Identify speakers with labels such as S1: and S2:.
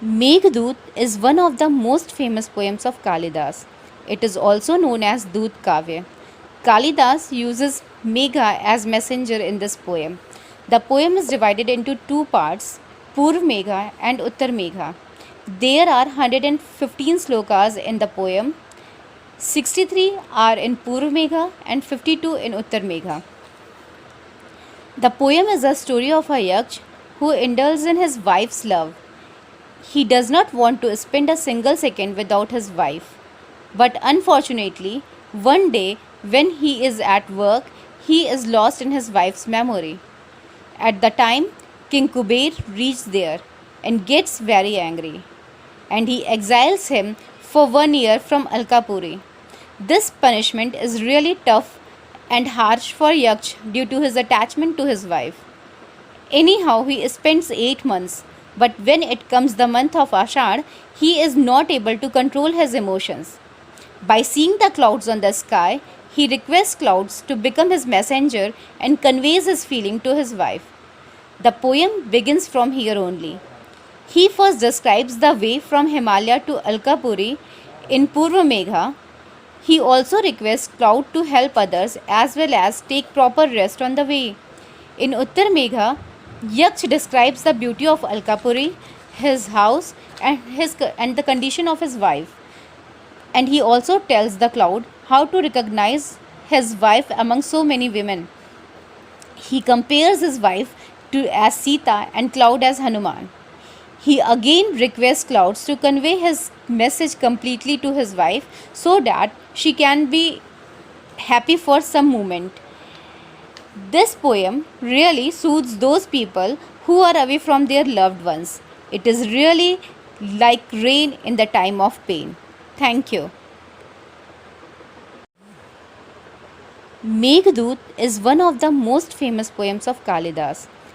S1: Meghdoot is one of the most famous poems of Kalidas. It is also known as Doot Kavya. Kalidas uses Megha as messenger in this poem. The poem is divided into two parts, Purv Megha and Uttar Megha. There are 115 slokas in the poem. 63 are in Purv Megha and 52 in Uttar Megha. The poem is a story of a yaksh who indulges in his wife's love. He does not want to spend a single second without his wife. But unfortunately, one day when he is at work, he is lost in his wife's memory. At the time, King Kuber reaches there and gets very angry, and he exiles him for 1 year from Alkapuri. This punishment is really tough and harsh for Yaksh due to his attachment to his wife. Anyhow, he spends 8 months, but when it comes the month of Ashad, he is not able to control his emotions. By seeing the clouds on the sky, he requests clouds to become his messenger and conveys his feeling to his wife. The poem begins from here only. He first describes the way from Himalaya to Alkapuri in Purva Megha. He also requests cloud to help others as well as take proper rest on the way. In Uttar Megha, Yaksh describes the beauty of Alkapuri, his house, and the condition of his wife. And he also tells the cloud how to recognize his wife among so many women. He compares his wife to as Sita and cloud as Hanuman. He again requests clouds to convey his message completely to his wife so that she can be happy for some moment. This poem really soothes those people who are away from their loved ones. It is really like rain in the time of pain. Thank you. Meghdoot is one of the most famous poems of Kalidas.